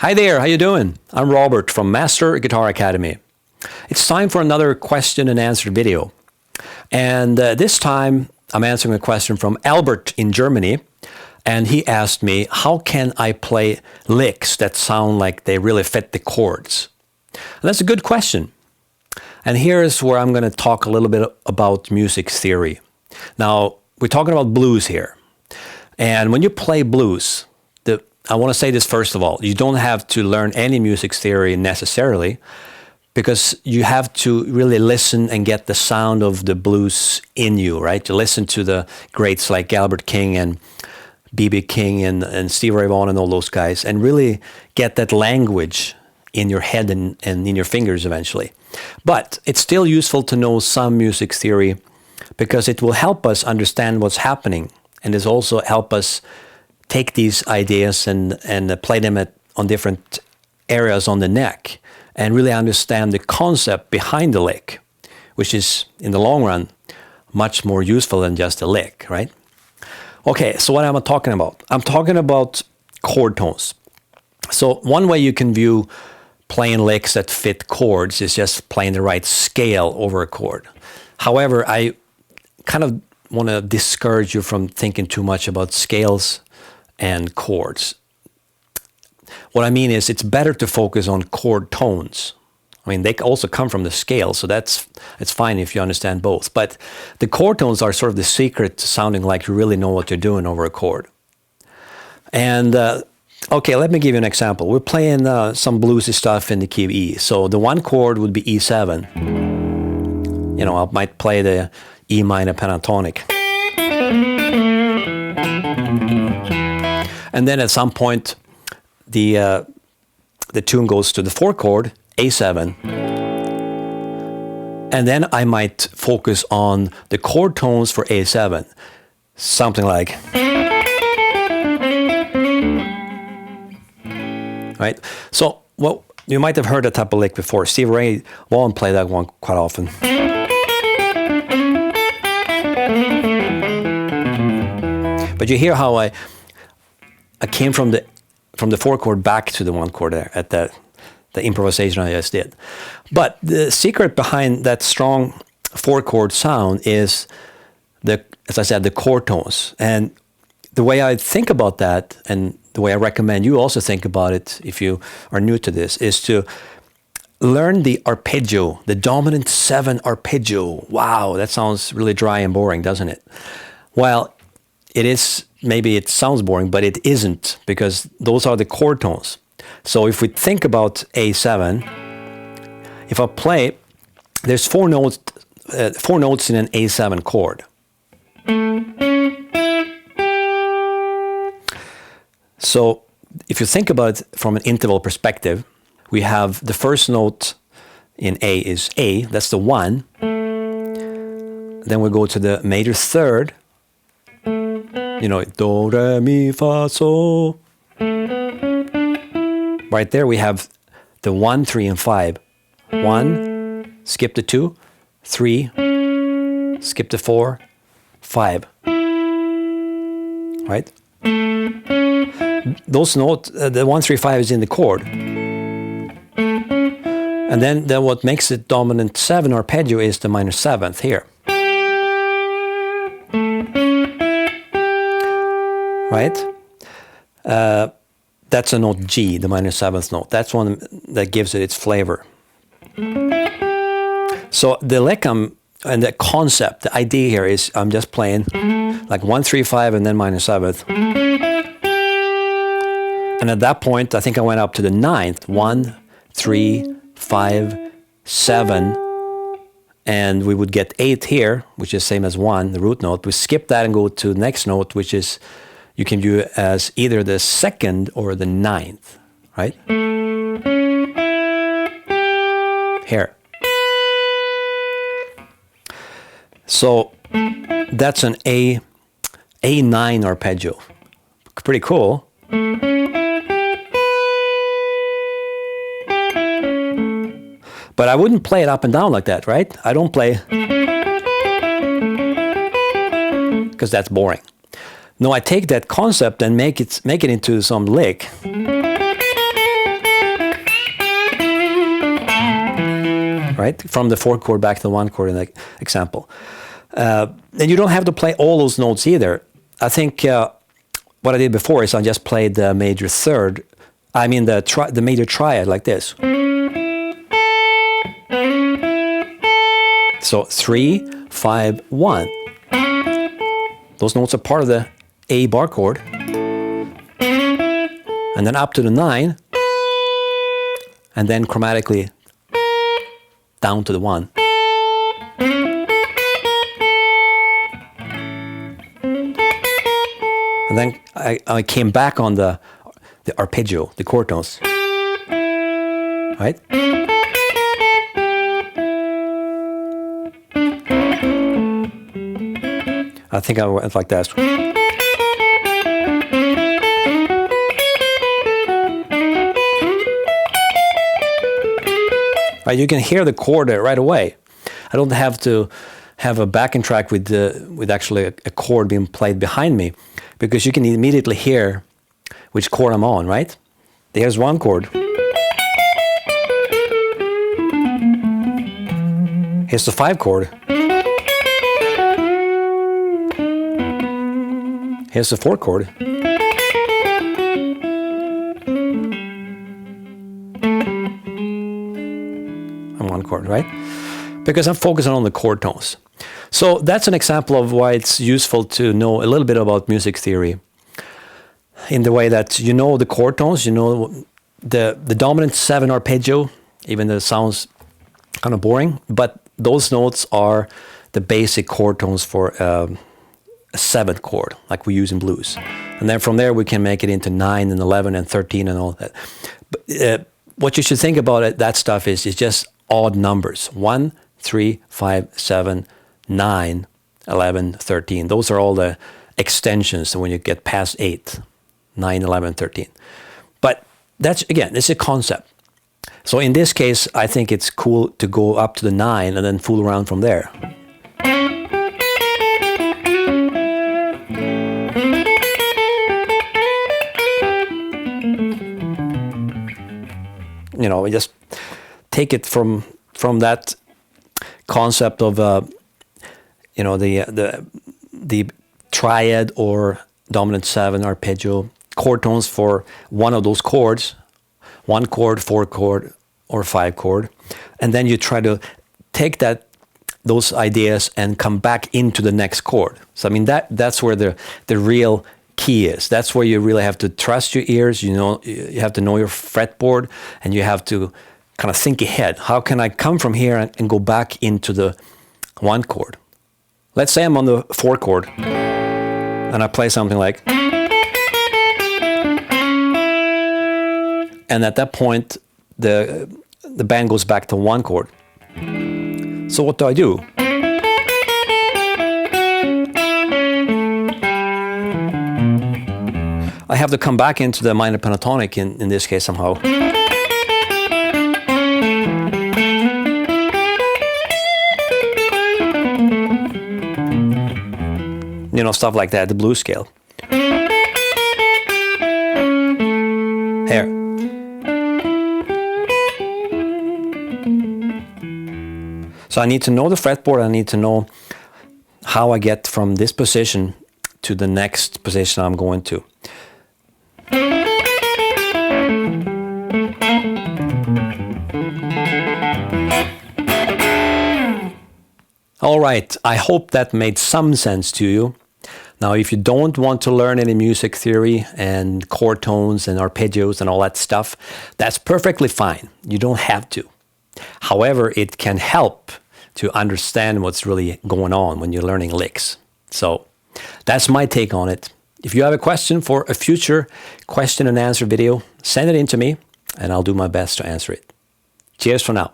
Hi there, how you doing? I'm Robert from Master Guitar Academy. It's time for another question and answer video. And this time I'm answering a question from Albert in Germany. And he asked me, how can I play licks that sound like they really fit the chords? And that's a good question. And here's where I'm going to talk a little bit about music theory. Now, we're talking about blues here. And when you play blues, I want to say this first of all, you don't have to learn any music theory necessarily, because you have to really listen and get the sound of the blues in you, right? To listen to the greats like Albert King and B.B. King and Stevie Ray Vaughan and all those guys, and really get that language in your head and in your fingers eventually. But it's still useful to know some music theory because it will help us understand what's happening, and it's also help us take these ideas and play them on different areas on the neck and really understand the concept behind the lick, which is, in the long run, much more useful than just a lick, right? Okay, so what am I talking about? I'm talking about chord tones. So one way you can view playing licks that fit chords is just playing the right scale over a chord. However, I kind of want to discourage you from thinking too much about scales and chords. What I mean is it's better to focus on chord tones. I mean, they also come from the scale, so it's fine if you understand both. But the chord tones are sort of the secret to sounding like you really know what you're doing over a chord. And okay, let me give you an example. We're playing some bluesy stuff in the key of E. So the one chord would be E7. You know, I might play the E minor pentatonic. And then at some point, the tune goes to the 4 chord, A7. And then I might focus on the chord tones for A7. Something like... Right? So, well, you might have heard that type of lick before. Stevie Ray Vaughan played that one quite often. But you hear how I came from the 4 chord back to the 1 chord there at the improvisation I just did. But the secret behind that strong 4 chord sound is as I said, the chord tones. And the way I think about that, and the way I recommend you also think about it if you are new to this, is to learn the arpeggio, the dominant 7 arpeggio. Wow, that sounds really dry and boring, doesn't it? Well, it is. Maybe it sounds boring, but it isn't, because those are the chord tones. So if we think about A7, if I play, there's 4 notes in an A7 chord. So if you think about it from an interval perspective, we have the first note in A is A, that's the 1. Then we go to the major third. You know, do, re, mi, fa, sol. Right there we have the 1, 3, and 5. 1, skip the 2, 3, skip the 4, 5. Right? Those notes, the 1, 3, 5 is in the chord. And then what makes it dominant 7 arpeggio is the minor 7th here. Right? That's a note G, the minor 7th note. That's one that gives it its flavor. So the lick and the concept, the idea here is I'm just playing like 1, 3, 5 and then minor 7th. And at that point, I think I went up to the 9th. 1, 3, 5, 7. And we would get 8 here, which is same as 1, the root note. We skip that and go to the next note, which is, you can view it as either the 2nd or the 9th, right? Here. So that's an A9 arpeggio. Pretty cool. But I wouldn't play it up and down like that, right? I don't play, because that's boring. No, I take that concept and make it into some lick. right? From the 4 chord back to the 1 chord in the example. And you don't have to play all those notes either. I think what I did before is I just played the major third, I mean the major triad like this. So 3, 5, 1. Those notes are part of the A bar chord. And then up to the 9. And then chromatically down to the 1. And then I came back on the arpeggio, the chord tones. Right? I think I went like that. Right, you can hear the chord right away. I don't have to have a backing track with actually a chord being played behind me, because you can immediately hear which chord I'm on, right? There's 1 chord. Here's the 5 chord. Here's the 4 chord. And 1 chord, right? Because I'm focusing on the chord tones. So that's an example of why it's useful to know a little bit about music theory, in the way that you know the chord tones, you know the dominant 7 arpeggio, even though it sounds kind of boring, but those notes are the basic chord tones for a 7th chord, like we use in blues. And then from there we can make it into 9 and 11 and 13 and all that. But, what you should think about it, that stuff is just odd numbers. 1, 3, 5, 7, 9, 11, 13. Those are all the extensions when you get past 8, 9, 11, 13. But that's, again, this is a concept. So in this case, I think it's cool to go up to the 9 and then fool around from there. You know, just take it from that concept of you know, the triad or dominant 7 arpeggio chord tones for one of those chords, 1 chord, 4 chord, or 5 chord, and then you try to take those ideas and come back into the next chord. So I mean that's where the real key is. That's where you really have to trust your ears. You know, you have to know your fretboard, and you have to kind of think ahead. How can I come from here and go back into the 1 chord? Let's say I'm on the 4 chord, and I play something like, and at that point, the band goes back to 1 chord. So what do? I have to come back into the minor pentatonic in this case somehow. You know, stuff like that, the blues scale. Here. So I need to know the fretboard, I need to know how I get from this position to the next position I'm going to. All right, I hope that made some sense to you. Now, if you don't want to learn any music theory and chord tones and arpeggios and all that stuff, that's perfectly fine. You don't have to. However, it can help to understand what's really going on when you're learning licks. So that's my take on it. If you have a question for a future question and answer video, send it in to me and I'll do my best to answer it. Cheers for now.